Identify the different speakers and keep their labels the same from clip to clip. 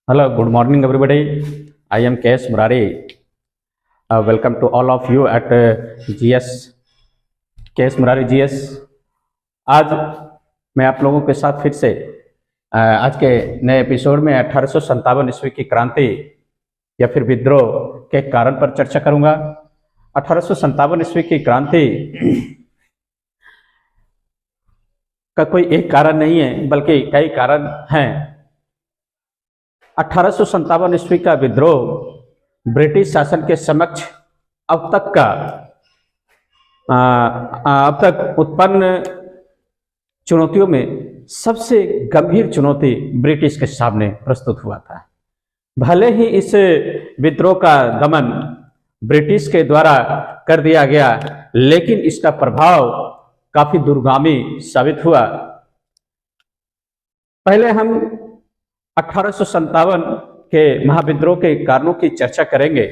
Speaker 1: Hello, good morning, everybody. I am K.S. Murari. Welcome to all of you at GS K.S. Murari GS. आज मैं आप लोगों के साथ फिर से आज के नए एपिसोड में 1857 ईस्वी की क्रांति या फिर विद्रोह के कारण पर चर्चा करूंगा। 1857 ईस्वी की क्रांति का कोई एक कारण नहीं है, बल्कि कई कारण हैं। 1857 ईस्वी का विद्रोह ब्रिटिश शासन के समक्ष अब तक उत्पन्न चुनौतियों में सबसे गंभीर चुनौती ब्रिटिश के सामने प्रस्तुत हुआ था। भले ही इस विद्रोह का दमन ब्रिटिश के द्वारा कर दिया गया, लेकिन इसका प्रभाव काफी दूरगामी साबित हुआ। पहले हम 1857 के महाविद्रोह के कारणों की चर्चा करेंगे।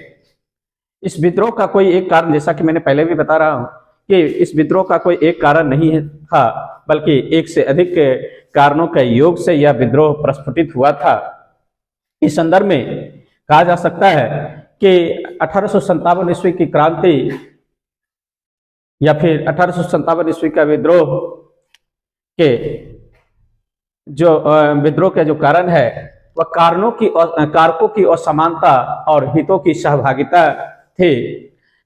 Speaker 1: इस विद्रोह का कोई एक कारण, जैसा कि मैंने पहले भी बता रहा हूं कि इस विद्रोह का कोई एक कारण नहीं था, बल्कि एक से अधिक कारणों के योग से यह विद्रोह प्रस्फुटित हुआ था। इस संदर्भ में कहा जा सकता है कि 1857 ईस्वी की क्रांति या फिर 1857 ईस्वी का विद्रोह के विद्रोह का जो कारण है वह कारकों की असमानता और हितों की सहभागिता थे।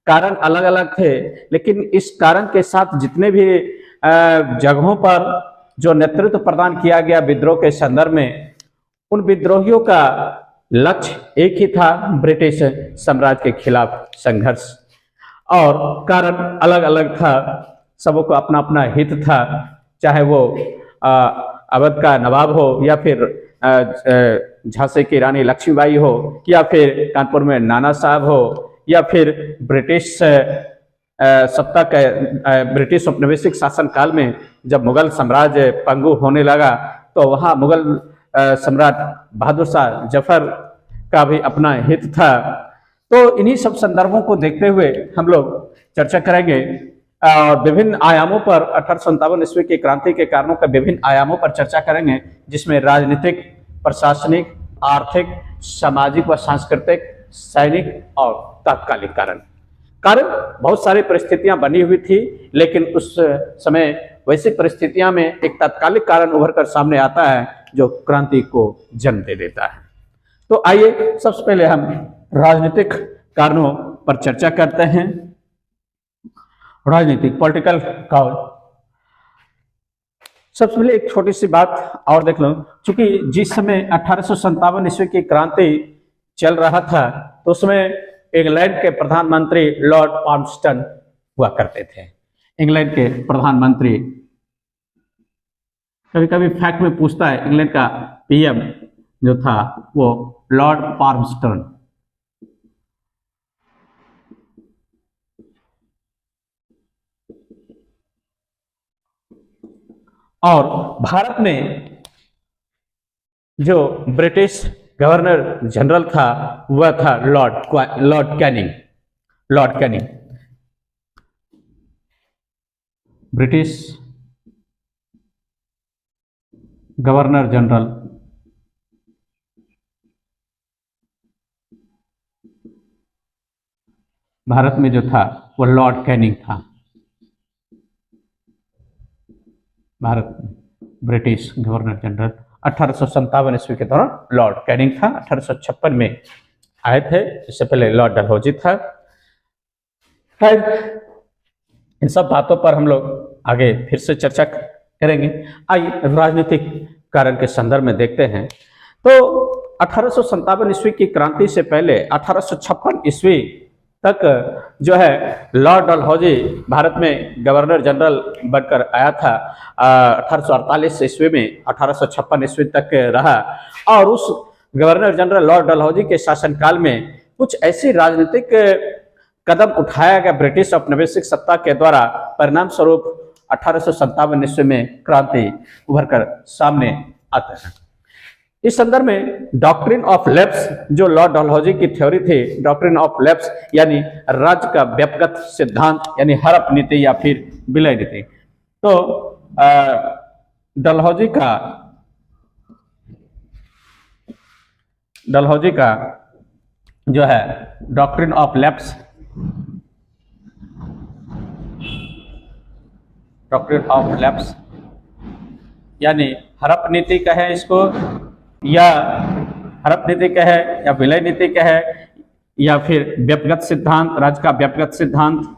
Speaker 1: कारण अलग अलग थे, लेकिन इस कारण के साथ जितने भी जगहों पर जो नेतृत्व प्रदान किया गया विद्रोह के संदर्भ में, उन विद्रोहियों का लक्ष्य एक ही था, ब्रिटिश साम्राज्य के खिलाफ संघर्ष। और कारण अलग अलग था, सबको अपना अपना हित था, चाहे वो अवध का नवाब हो या फिर झांसी की रानी लक्ष्मीबाई हो या फिर कानपुर में नाना साहब हो या फिर ब्रिटिश सत्ता के ब्रिटिश औपनिवेशिक शासन काल में जब मुगल साम्राज्य पंगु होने लगा तो वहाँ मुगल सम्राट बहादुर शाह जफर का भी अपना हित था। तो इन्हीं सब संदर्भों को देखते हुए हम लोग चर्चा करेंगे और विभिन्न आयामों पर 1857 ईस्वी की क्रांति के कारणों के विभिन्न आयामों पर चर्चा करेंगे, जिसमें राजनीतिक, प्रशासनिक, आर्थिक, सामाजिक व सांस्कृतिक, सैनिक और तात्कालिक कारण बहुत सारी परिस्थितियां बनी हुई थी। लेकिन उस समय वैसी परिस्थितियां में एक तात्कालिक कारण उभर कर सामने आता है जो क्रांति को जन्म दे देता है। तो आइए सबसे पहले हम राजनीतिक कारणों पर चर्चा करते हैं। राजनीतिक, पॉलिटिकल कॉज। सबसे पहले एक छोटी सी बात और देख लो, चूंकि जिस समय 1857 ईस्वी की क्रांति चल रहा था तो उसमें इंग्लैंड के प्रधानमंत्री लॉर्ड पाल्मस्टन हुआ करते थे। इंग्लैंड के प्रधानमंत्री, कभी कभी फैक्ट में पूछता है, इंग्लैंड का पीएम जो था वो लॉर्ड पाल्मस्टन। और भारत में जो ब्रिटिश गवर्नर जनरल था वह था Lord Canning. British governor general Bharat में जो था वह लॉर्ड कैनिंग था। भारत ब्रिटिश गवर्नर जनरल 1857 ईस्वी के दौरान लॉर्ड कैनिंग था। 1856 में आए थे, इससे पहले लॉर्ड डलहौजी था। खैर, इन सब बातों पर हम लोग आगे फिर से चर्चा करेंगे। आइए राजनीतिक कारण के संदर्भ में देखते हैं। तो 1857 ईस्वी की क्रांति से पहले 1856 ईस्वी तक जो है लॉर्ड डलहौजी भारत में गवर्नर जनरल बनकर आया था। 1848 ईस्वी में 1856 ईस्वी तक रहा और उस गवर्नर जनरल लॉर्ड डलहौजी के शासनकाल में कुछ ऐसी राजनीतिक कदम उठाया गया ब्रिटिश औपनिवेशिक सत्ता के द्वारा। परिणाम स्वरूप 1857 ईस्वी में क्रांति उभर कर सामने आता है। इस संदर्भ में डॉक्ट्रिन ऑफ लैप्स, जो लॉर्ड डलहौजी की थ्योरी थी, डॉक्ट्रिन ऑफ लैप्स यानी राज्य का व्यक्तिगत सिद्धांत यानी हड़प नीति या फिर विलय नीति। तो डलहौजी का डलहौजी का जो है doctrine of lapse, doctrine of lapse यानी हड़प नीति कहे इसको, या हड़प नीति कहे, या विलय नीति कहे, या फिर व्यक्तिगत सिद्धांत, राज्य का व्यक्तिगत सिद्धांत।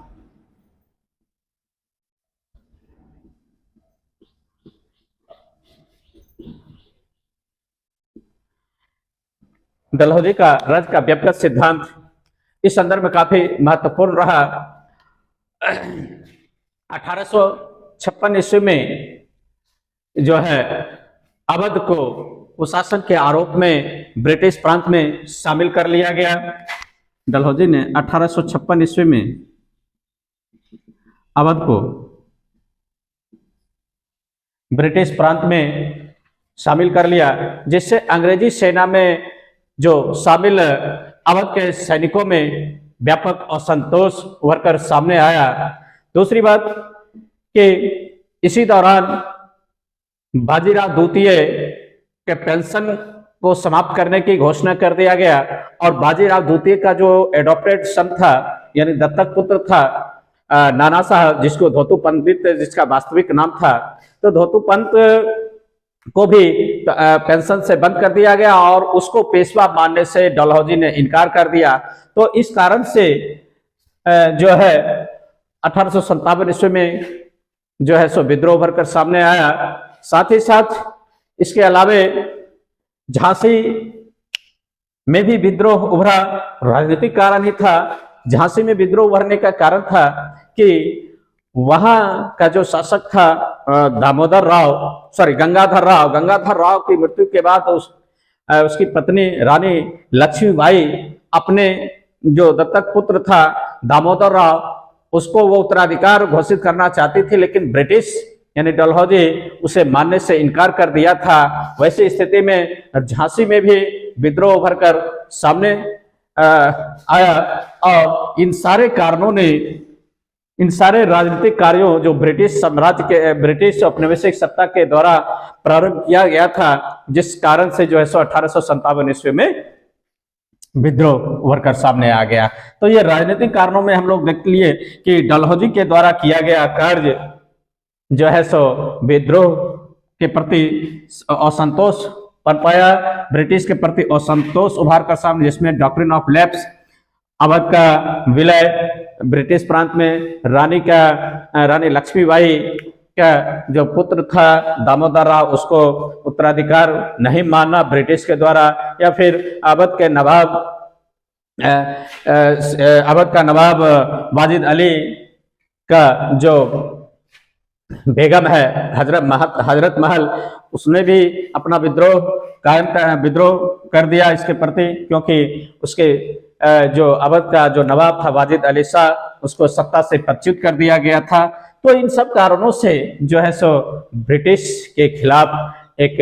Speaker 1: डलहौजी का राज्य का व्यक्तिगत सिद्धांत इस संदर्भ में काफी महत्वपूर्ण रहा। 1856 ईस्वी में जो है अवध को कुशासन के आरोप में ब्रिटिश प्रांत में शामिल कर लिया गया। डलहौजी ने 1856 ईस्वी में अवध को ब्रिटिश प्रांत में शामिल कर लिया, जिससे अंग्रेजी सेना में जो शामिल अवध के सैनिकों में व्यापक असंतोष उभर कर सामने आया। दूसरी बात कि इसी दौरान बाजीराव द्वितीय के पेंशन को समाप्त करने की घोषणा कर दिया गया, और बाजीराव द्वितीय का जो एडॉप्टेड सन था यानी दत्तक पुत्र था नाना साहब, जिसको धोतू पंत जिसका वास्तविक नाम था, तो धोतू पंत को भी पेंशन से बंद कर दिया गया और उसको पेशवा मानने से डलहौजी ने इनकार कर दिया। तो इस कारण से जो है 1857 ईस्वी में जो है सो विद्रोह उभर कर सामने आया। साथ ही साथ इसके अलावे झांसी में भी विद्रोह उभरा, राजनीतिक कारण ही था। झांसी में विद्रोह उभरने का कारण था कि वहां का जो शासक था गंगाधर राव की मृत्यु के बाद उसकी पत्नी रानी लक्ष्मीबाई अपने जो दत्तक पुत्र था दामोदर राव, उसको वो उत्तराधिकार घोषित करना चाहती थी, लेकिन ब्रिटिश यानी डलहौजी उसे मानने से इनकार कर दिया था। वैसी स्थिति में झांसी में भी विद्रोह उभर कर सामने आया, और इन सारे कारणों ने, इन सारे राजनीतिक कार्यों जो ब्रिटिश साम्राज्य के, ब्रिटिश औपनिवेशिक सत्ता के द्वारा प्रारंभ किया गया था, जिस कारण से जो है 1857 ईस्वी में विद्रोह उभर कर सामने आ गया। तो ये राजनीतिक कारणों में हम लोग देख लिए कि डलहौजी के द्वारा किया गया कार्य जो है सो विद्रोह के प्रति असंतोष पनपाया, ब्रिटिश के प्रति असंतोष उभार कर सामने, जिसमें डॉक्ट्रिन ऑफ लैप्स, अवध का विलय, ब्रिटिश प्रांत में रानी लक्ष्मीबाई का जो पुत्र था दामोदर राव, उसको उत्तराधिकार नहीं मानना ब्रिटिश के द्वारा, या फिर अवध का नवाब वाजिद अली का जो बेगम है हजरत महल, उसने भी अपना विद्रोह कर दिया इसके प्रति, क्योंकि उसके जो अवध का जो नवाब था वाजिद अली शाह, उसको सत्ता से पदच्युत कर दिया गया था। तो इन सब कारणों से जो है सो ब्रिटिश के खिलाफ एक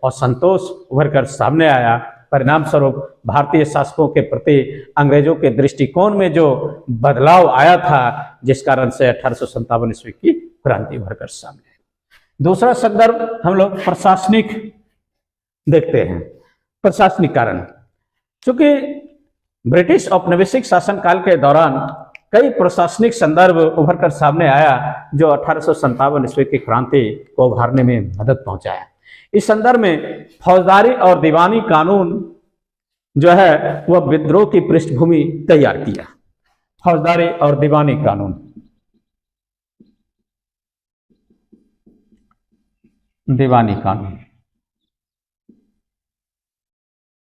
Speaker 1: असंतोष उभर कर सामने आया। परिणाम स्वरूप भारतीय शासकों के प्रति अंग्रेजों के दृष्टिकोण में जो बदलाव आया था, जिस कारण से 1857 ईस्वी की क्रांति उभर कर सामने आई। दूसरा संदर्भ हम लोग प्रशासनिक देखते हैं। प्रशासनिक कारण, चूंकि ब्रिटिश औपनिवेशिक शासनकाल के दौरान कई प्रशासनिक संदर्भ उभर कर सामने आया, जो 1857 ईस्वी की क्रांति को उभारने में मदद पहुंचाया। इस संदर्भ में फौजदारी और दीवानी कानून जो है वह विद्रोह की पृष्ठभूमि तैयार किया। फौजदारी और दीवानी कानून, दीवानी कानून,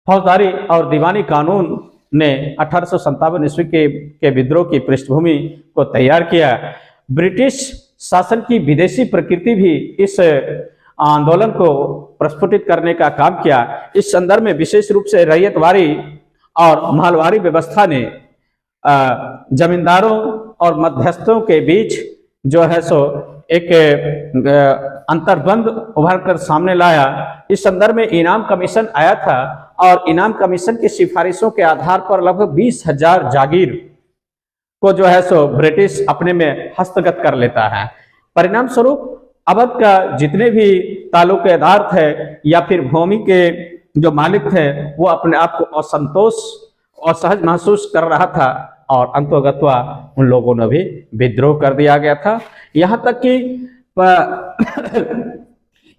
Speaker 1: फौजदारी और दीवानी कानून ने 1857 ईस्वी के विद्रोह की पृष्ठभूमि को तैयार किया। ब्रिटिश शासन की विदेशी प्रकृति भी इस आंदोलन को प्रस्फुटित करने का काम किया। इस संदर्भ में विशेष रूप से रैयतवारी और महलवारी व्यवस्था ने जमींदारों और मध्यस्थों के बीच जो है सो एक अंतर्बंध उभर कर सामने लाया। इस संदर्भ में इनाम कमीशन आया था, और इनाम कमीशन की सिफारिशों के आधार पर लगभग 20,000 जागीर को जो है सो ब्रिटिश अपने में हस्तगत कर लेता है। परिणाम स्वरूप अवध का जितने भी तालुकेदार थे या फिर भूमि के जो मालिक थे वो अपने आप को असंतोष असहज महसूस कर रहा था और अंतोगत्वा उन लोगों ने भी विद्रोह कर दिया गया था। यहाँ तक कि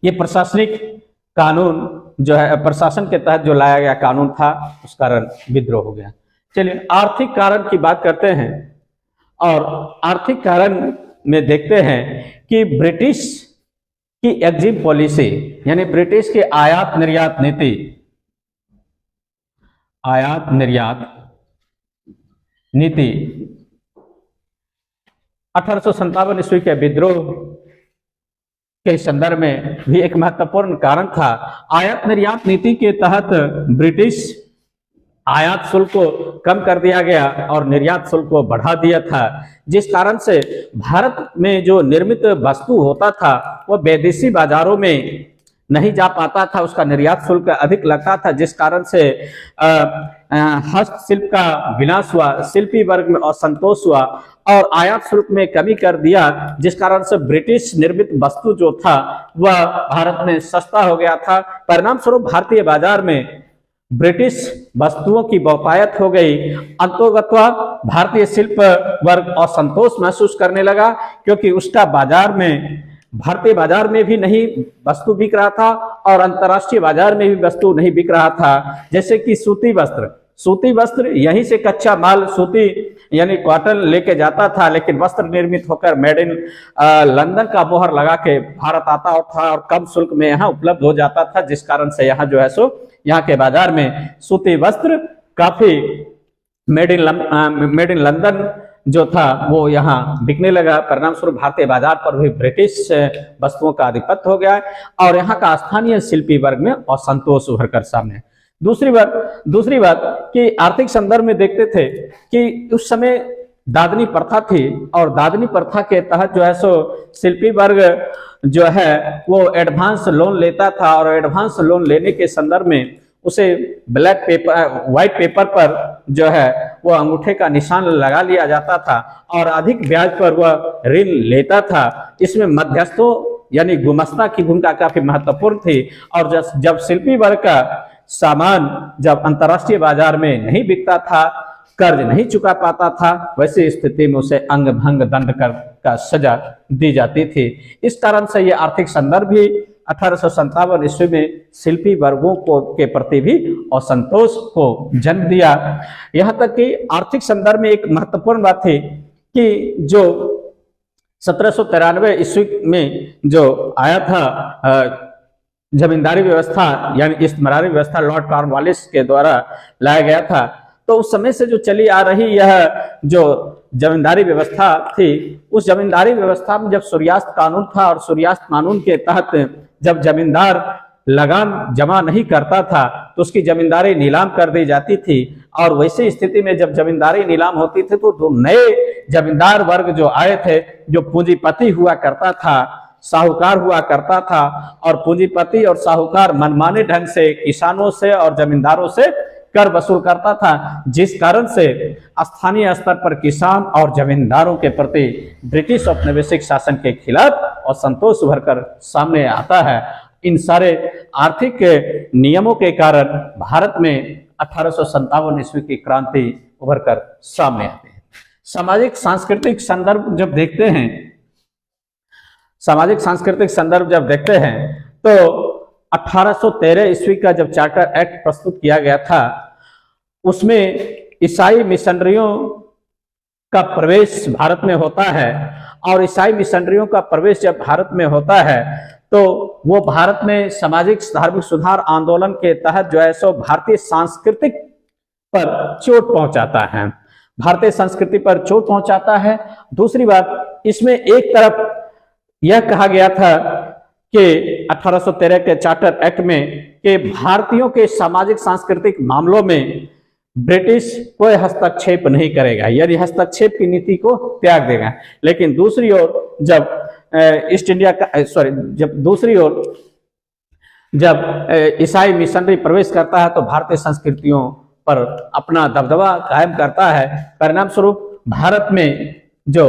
Speaker 1: ये प्रशासनिक कानून जो है, प्रशासन के तहत जो लाया गया कानून था, उस कारण विद्रोह हो गया। चलिए आर्थिक कारण की बात करते हैं और आर्थिक कारण में देखते हैं कि ब्रिटिश की एग्जिम पॉलिसी यानी ब्रिटिश की आयात निर्यात नीति, आयात निर्यात नीति 1857 ईस्वी के विद्रोह के संदर्भ में भी एक महत्वपूर्ण कारण था। आयात निर्यात नीति के तहत ब्रिटिश आयात शुल्क को कम कर दिया गया और निर्यात शुल्क को बढ़ा दिया था, जिस कारण से भारत में जो निर्मित वस्तु होता था वह विदेशी बाजारों में नहीं जा पाता था, उसका निर्यात शुल्क अधिक लगता था, जिस कारण से हस्तशिल्प का विनाश हुआ, शिल्पी वर्ग में असंतोष हुआ और आयात शुल्क में कमी कर दिया, जिस कारण से ब्रिटिश निर्मित वस्तु जो था वह भारत में सस्ता हो गया था। परिणाम स्वरूप भारतीय बाजार में ब्रिटिश वस्तुओं की बहुतायत हो गई। अंतोगत्वा भारतीय शिल्प वर्ग असंतोष महसूस करने लगा, क्योंकि उसका बाजार में, भारतीय बाजार में भी नहीं वस्तु बिक रहा था और अंतर्राष्ट्रीय बाजार में भी वस्तु नहीं बिक रहा था। जैसे कि सूती वस्त्र यहीं से कच्चा माल सूती यानी कॉटन लेके जाता था, लेकिन वस्त्र निर्मित होकर मेड इन लंदन का मोहर लगा के भारत आता था और कम शुल्क में यहाँ उपलब्ध हो जाता था, जिस कारण से यहाँ जो है सो यहाँ के बाजार में सूती वस्त्र काफी मेड इन लंदन जो था वो यहाँ बिकने लगा। परिणाम स्वरूप भारतीय बाजार पर भी ब्रिटिश वस्तुओं का आधिपत्य हो गया और यहाँ का स्थानीय शिल्पी वर्ग में असंतोष उभर कर सामने। दूसरी बात कि आर्थिक संदर्भ में देखते थे कि उस समय दादनी प्रथा थी और दादनी प्रथा के तहत जो है सो शिल्पी वर्ग जो है वो एडवांस लोन लेता था और एडवांस लोन लेने के संदर्भ में उसे व्हाइट पेपर पर जो है वो अंगूठे का निशान लगा लिया जाता था और अधिक ब्याज पर वह ऋण लेता था। इसमें मध्यस्थों यानी गुमस्ता की भूमिका काफी महत्वपूर्ण थी और जब शिल्पी वर्ग का सामान जब अंतर्राष्ट्रीय बाजार में नहीं बिकता था, कर्ज नहीं चुका पाता था, वैसी स्थिति में उसे अंग भंग दंड का सजा दी जाती थी। इस कारण से यह आर्थिक संदर्भ भी 1857 ईस्वी में शिल्पी वर्गों को के प्रति भी असंतोष को जन्म दिया। यहाँ तक कि आर्थिक संदर्भ में एक महत्वपूर्ण बात थी कि जो 1793 ईस्वी में जो आया था जमींदारी व्यवस्था यानी इस्तेमारी व्यवस्था लॉर्ड कॉर्नवालिस के द्वारा लाया गया था, तो उस समय से जो चली आ रही यह जो जमींदारी व्यवस्था थी, उस जमींदारी व्यवस्था में जब सूर्यास्त कानून था और सूर्यास्त कानून के तहत जब जमींदार लगान जमा नहीं करता था तो उसकी जमींदारी नीलाम कर दी जाती थी और वैसी स्थिति में जब जमींदारी नीलाम होती थी तो नए जमींदार वर्ग जो आए थे, जो पूंजीपति हुआ करता था, साहूकार हुआ करता था और पूंजीपति और साहूकार मनमाने ढंग से किसानों से और जमींदारों से कर वसूल करता था, जिस कारण से स्थानीय स्तर पर किसान और जमींदारों के प्रति ब्रिटिश औपनिवेशिक शासन के खिलाफ असंतोष उभरकर सामने आता है। इन सारे आर्थिक नियमों के कारण भारत में 1857 ईस्वी की क्रांति उभरकर सामने आती है। सामाजिक सांस्कृतिक संदर्भ जब देखते हैं, सामाजिक सांस्कृतिक संदर्भ जब देखते हैं तो 1813 ईस्वी का जब चार्टर एक्ट प्रस्तुत किया गया था, उसमें ईसाई मिशनरियों का प्रवेश भारत में होता है और ईसाई मिशनरियों का प्रवेश जब भारत में होता है तो वो भारत में सामाजिक धार्मिक सुधार आंदोलन के तहत जो है सो भारतीय सांस्कृतिक पर चोट पहुंचाता है, भारतीय संस्कृति पर चोट पहुंचाता है। दूसरी बात, इसमें एक तरफ यह कहा गया था कि 1813 के चार्टर एक्ट में कि भारतीयों के सामाजिक सांस्कृतिक मामलों में ब्रिटिश कोई हस्तक्षेप नहीं करेगा, यानी हस्तक्षेप की नीति को त्याग देगा। लेकिन दूसरी ओर जब जब ईसाई मिशनरी प्रवेश करता है तो भारतीय संस्कृतियों पर अपना दबदबा कायम करता है। परिणाम स्वरूप भारत में जो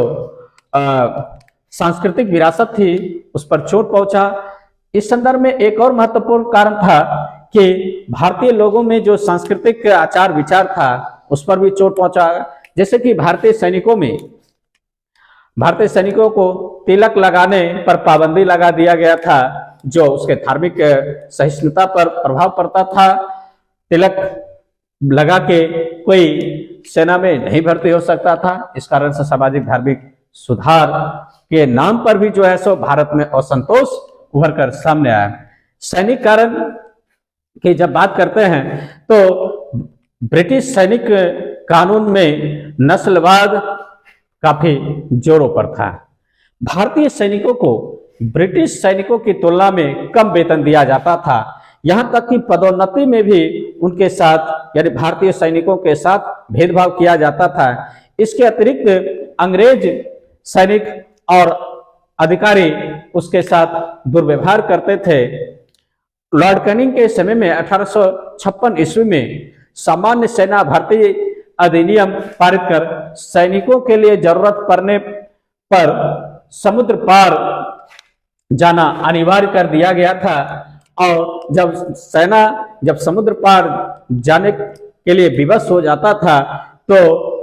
Speaker 1: सांस्कृतिक विरासत थी उस पर चोट पहुंचा। इस संदर्भ में एक और महत्वपूर्ण कारण था कि भारतीय लोगों में जो सांस्कृतिक आचार विचार था उस पर भी चोट पहुंचा। जैसे कि भारतीय सैनिकों को तिलक लगाने पर पाबंदी लगा दिया गया था, जो उसके धार्मिक सहिष्णुता पर प्रभाव पड़ता था। तिलक लगा के कोई सेना में नहीं भर्ती हो सकता था। इस कारण से सामाजिक धार्मिक सुधार के नाम पर भी जो है सो भारत में असंतोष उभर कर सामने आया। सैनिक कारण की जब बात करते हैं तो ब्रिटिश सैनिक कानून में नस्लवाद काफी जोरों पर था। भारतीय सैनिकों को ब्रिटिश सैनिकों की तुलना में कम वेतन दिया जाता था। यहां तक कि पदोन्नति में भी उनके साथ यानी भारतीय सैनिकों के साथ भेदभाव किया जाता था। इसके अतिरिक्त अंग्रेज सैनिक और अधिकारी उसके साथ दुर्व्यवहार करते थे। लॉर्ड कैनिंग के समय में 1856 ईस्वी में सामान्य सेना भर्ती अधिनियम पारित कर सैनिकों के लिए जरूरत पड़ने पर समुद्र पार जाना अनिवार्य कर दिया गया था। और जब समुद्र पार जाने के लिए विवश हो जाता था तो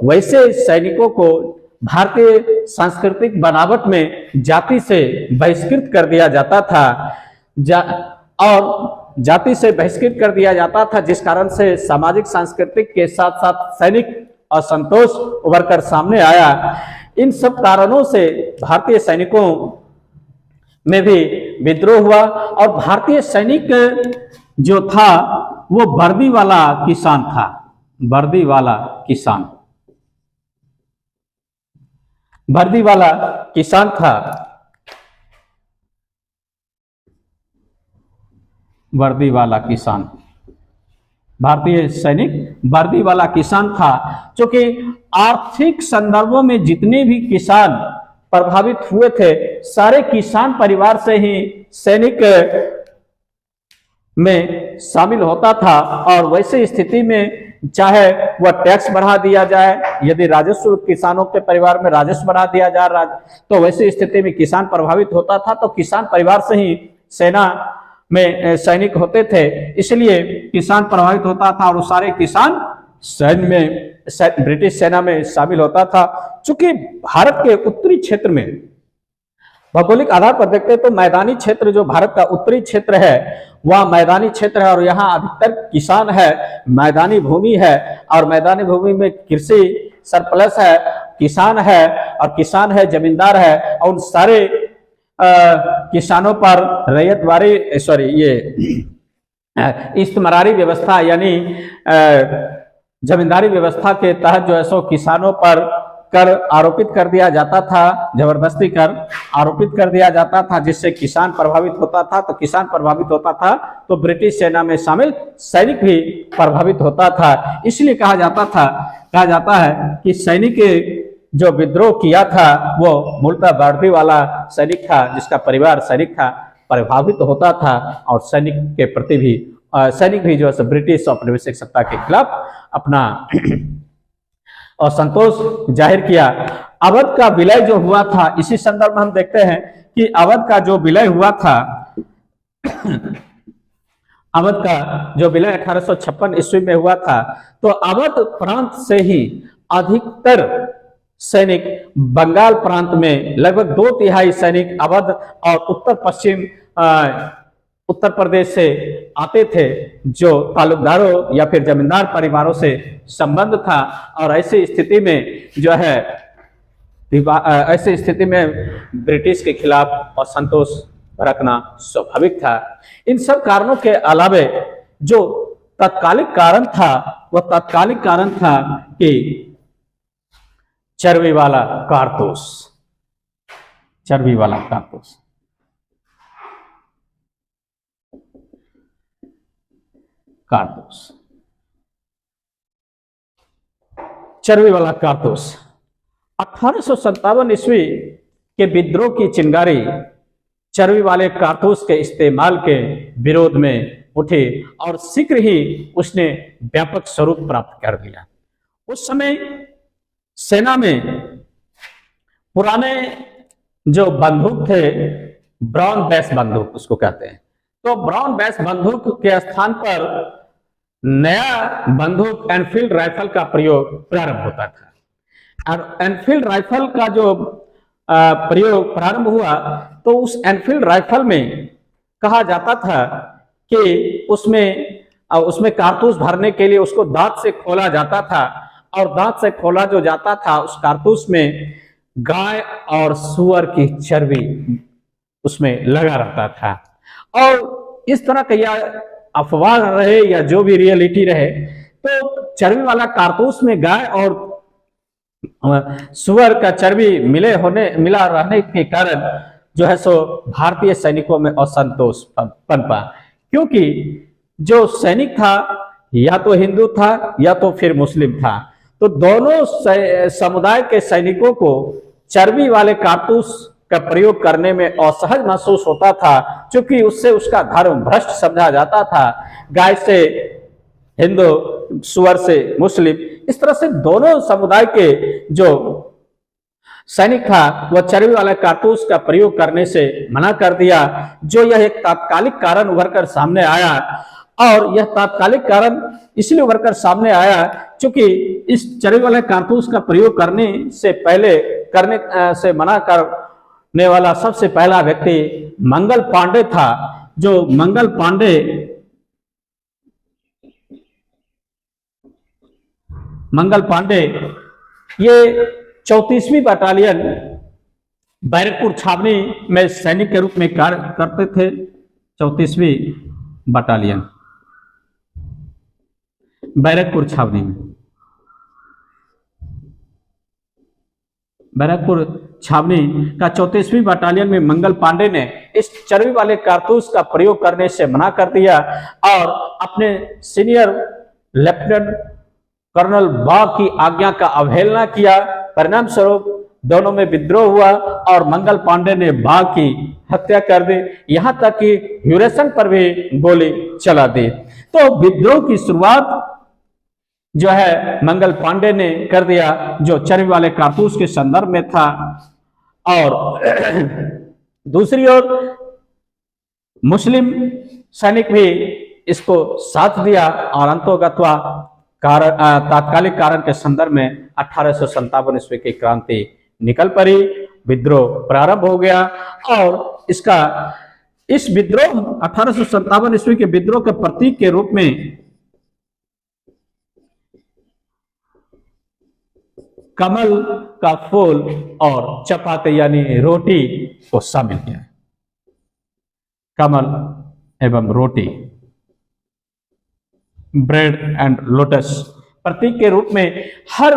Speaker 1: वैसे सैनिकों को भारतीय सांस्कृतिक बनावट में जाति से बहिष्कृत कर दिया जाता था जिस कारण से सामाजिक सांस्कृतिक के साथ साथ सैनिक असंतोष उभर कर सामने आया। इन सब कारणों से भारतीय सैनिकों में भी विद्रोह हुआ और भारतीय सैनिक जो था वो वर्दी वाला किसान था। वर्दी वाला किसान था। वर्दी वाला किसान, भारतीय सैनिक वर्दी वाला किसान था, क्योंकि आर्थिक संदर्भों में जितने भी किसान प्रभावित हुए थे सारे किसान परिवार से ही सैनिक में शामिल होता था। और वैसे स्थिति में चाहे वह टैक्स बढ़ा दिया जाए, यदि राजस्व किसानों के परिवार में राजस्व बढ़ा दिया जाए तो वैसे स्थिति में किसान प्रभावित होता था। तो किसान परिवार से ही सेना में सैनिक होते थे, इसलिए किसान प्रभावित होता था और वो सारे किसान सैन्य में ब्रिटिश सेना में शामिल होता था। चूंकि भारत के उत्तरी क्षेत्र में भौगोलिक आधार पर देखते हैं तो मैदानी क्षेत्र जो भारत का उत्तरी क्षेत्र है वह मैदानी क्षेत्र है और यहाँ अधिकतर किसान है, मैदानी भूमि है और मैदानी भूमि में कृषि सरप्लस है, किसान है, जमींदार है और उन सारे किसानों पर रैयतवारी इस्तेमारी व्यवस्था यानी जमींदारी व्यवस्था के तहत जो है सो किसानों पर कर आरोपित कर दिया जाता था, जबरदस्ती कर आरोपित कर दिया जाता था, जिससे किसान प्रभावित होता था। तो किसान प्रभावित होता था तो ब्रिटिश सेना में शामिल सैनिक भी प्रभावित होता था। इसलिए कहा जाता है कि सैनिक जो विद्रोह किया था वो मूलतः वर्दी वाला सैनिक था, जिसका परिवार सैनिक था, प्रभावित होता था और सैनिक के प्रति भी सैनिक भी जो है ब्रिटिश औपनिवेशिक सत्ता के खिलाफ अपना असंतोष जाहिर किया। अवध का विलय जो हुआ था, इसी संदर्भ में हम देखते हैं कि अवध का जो विलय हुआ था, अवध का जो विलय 1856 ईस्वी में हुआ था, तो अवध प्रांत से ही अधिकतर सैनिक बंगाल प्रांत में लगभग 2/3 सैनिक अवध और उत्तर पश्चिम उत्तर प्रदेश से आते थे, जो तालुकदारों या फिर जमींदार परिवारों से संबंध था। और ऐसी स्थिति में ब्रिटिश के खिलाफ असंतोष रखना स्वाभाविक था। इन सब कारणों के अलावे जो तत्कालिक कारण था वह तत्कालिक कारण था कि चर्बी वाला कारतूस, चर्बी वाला कारतूस, चर्बी वाला कारतूस 1857 ईस्वी के विद्रोह की चिंगारी चर्बी वाले कारतूस के इस्तेमाल के विरोध में उठी और शीघ्र ही उसने व्यापक स्वरूप प्राप्त कर लिया। उस समय सेना में पुराने जो बंदूक थे, ब्राउन बेस बंदूक उसको कहते हैं, तो ब्राउन बैस बंदूक के स्थान पर नया बंदूक एनफील्ड राइफल का प्रयोग प्रारंभ होता था। और एनफील्ड राइफल का जो प्रयोग प्रारंभ हुआ तो उस एनफील्ड राइफल में कहा जाता था कि उसमें कारतूस भरने के लिए उसको दांत से खोला जाता था, और दांत से खोला जो जाता था उस कारतूस में गाय और सुअर की चर्बी उसमें लगा रहता था। और इस तरह का या अफवाह रहे या जो भी रियलिटी रहे, तो चर्बी वाला कारतूस में गाय और सुअर का चर्बी मिला रहने के कारण जो है सो भारतीय सैनिकों में असंतोष पनपा, क्योंकि जो सैनिक था या तो हिंदू था या तो फिर मुस्लिम था, तो दोनों समुदाय के सैनिकों को चर्बी वाले कारतूस का प्रयोग करने में असहज महसूस होता था, क्योंकि उससे उसका धर्म भ्रष्ट समझा जाता था। गाय से हिंदू, सुअर से मुस्लिम, इस तरह से दोनों समुदाय के जो सैनिक था वह चर्बी वाले कारतूस का प्रयोग करने से मना कर दिया। जो यह एक तात्कालिक कारण उभर कर सामने आया, और यह तात्कालिक कारण इसलिए उभर कर सामने आया क्योंकि इस चर्बी वाले कारतूस का प्रयोग करने से मना करने वाला सबसे पहला व्यक्ति मंगल पांडे था। जो मंगल पांडे ये 34वीं बटालियन बैरकपुर छावनी में सैनिक के रूप में कार्य करते थे। 34वीं बटालियन बैरकपुर छावनी में, बैरकपुर छावनी का 34वीं बटालियन में मंगल पांडे ने इस चर्बी वाले कारतूस का प्रयोग करने से मना कर दिया और अपने सीनियर लेफ्टिनेंट कर्नल बा की आज्ञा का अवहेलना किया। परिणाम स्वरूप दोनों में विद्रोह हुआ और मंगल पांडे ने बा की हत्या कर दी, यहां तक कि ह्यूरेसन पर भी गोली चला दी। तो विद्रोह की शुरुआत जो है मंगल पांडे ने कर दिया, जो चर्बी वाले कारतूस के संदर्भ में था। और दूसरी ओर मुस्लिम सैनिक भी इसको साथ दिया और अंतोगत्वा तात्कालिक कारण के संदर्भ में 1857 ईस्वी की क्रांति निकल पड़ी, विद्रोह प्रारंभ हो गया। और इस विद्रोह 1857 ईस्वी के विद्रोह के प्रतीक के रूप में कमल का फूल और चपाती यानी रोटी को शामिल किया। कमल एवं रोटी, ब्रेड एंड लोटस प्रतीक के रूप में हर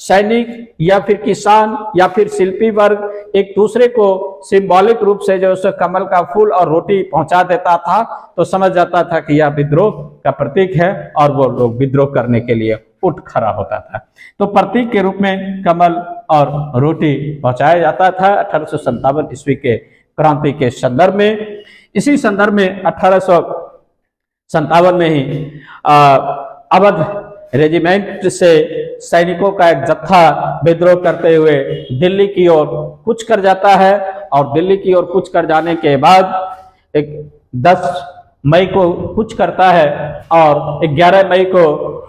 Speaker 1: सैनिक या फिर किसान या फिर शिल्पी वर्ग एक दूसरे को सिंबॉलिक रूप से जो है कमल का फूल और रोटी पहुंचा देता था, तो समझ जाता था कि यह विद्रोह का प्रतीक है और वो लोग विद्रोह करने के लिए उठ खड़ा होता था। तो प्रतीक के रूप में कमल और रोटी पहुंचाया जाता था 1857 ईस्वी के क्रांति के संदर्भ में। इसी संदर्भ में 1857 में ही अवध रेजिमेंट से सैनिकों का एक जत्था विद्रोह करते हुए दिल्ली की ओर कूच कर जाता है, और दिल्ली की ओर कूच कर जाने के बाद 10 मई को कूच करता है और 11 मई को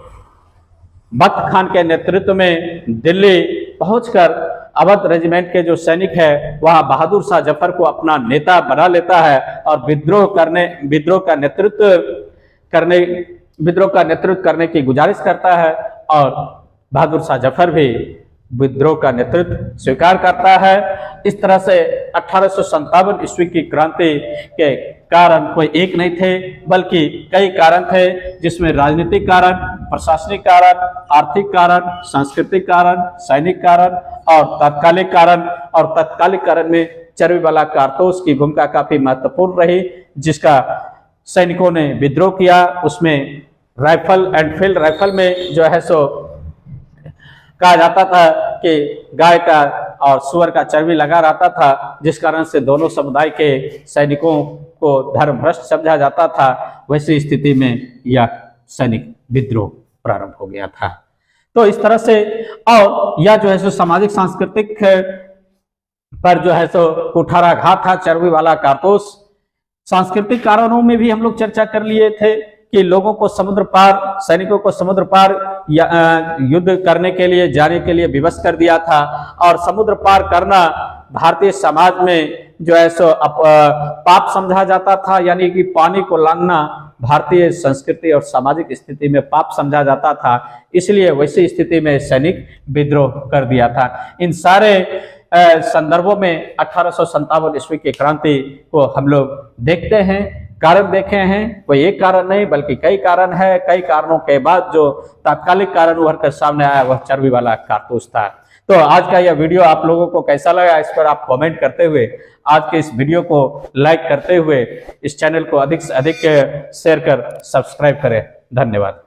Speaker 1: बख्त खान के नेतृत्व में दिल्ली पहुंचकर अवध रेजिमेंट के जो सैनिक है वह बहादुर शाह जफर को अपना नेता बना लेता है और विद्रोह का नेतृत्व करने की गुजारिश करता है, और बहादुर शाह जफर भी विद्रोह का नेतृत्व स्वीकार करता है। इस तरह से 1857 ईस्वी की क्रांति के कारण कोई एक नहीं थे, बल्कि कई कारण थे, जिसमें राजनीतिक कारण, प्रशासनिक कारण, आर्थिक कारण, सांस्कृतिक कारण, सैनिक कारण और तात्कालिक कारण। और तात्कालिक कारण में चर्बी वाला कारतूस की भूमिका काफी महत्वपूर्ण रही, जिसका सैनिकों ने विद्रोह किया। उसमें एनफील्ड राइफल में जो है सो कहा जाता था कि गाय का और सुअर का चर्बी लगा रहता था, जिस कारण से दोनों समुदाय के सैनिकों को धर्म भ्रष्ट समझा जाता था। वैसी स्थिति में यह सैनिक विद्रोह प्रारंभ हो गया था। तो इस तरह से, और यह जो है सो सामाजिक सांस्कृतिक पर जो है सो कुठाराघात था चर्बी वाला कारतूस, सांस्कृतिक कारणों में भी हम लोग चर्चा कर लिए थे कि लोगों को समुद्र पार, सैनिकों को समुद्र पार युद्ध करने के लिए जाने के लिए विवश कर दिया था। और समुद्र पार करना भारतीय समाज में जो है सो पाप समझा जाता था, यानी कि पानी को लांघना भारतीय संस्कृति और सामाजिक स्थिति में पाप समझा जाता था। इसलिए वैसी स्थिति में सैनिक विद्रोह कर दिया था। इन सारे संदर्भों में 1857 ईस्वी की क्रांति को हम लोग देखते हैं, कारण देखे हैं। कोई एक कारण नहीं बल्कि कई कारण है। कई कारणों के बाद जो तात्कालिक कारण उभर कर सामने आया वह चर्बी वाला कारतूस था। तो आज का यह वीडियो आप लोगों को कैसा लगा, इस पर आप कमेंट करते हुए, आज के इस वीडियो को लाइक करते हुए इस चैनल को अधिक से अधिक शेयर कर सब्सक्राइब करें। धन्यवाद।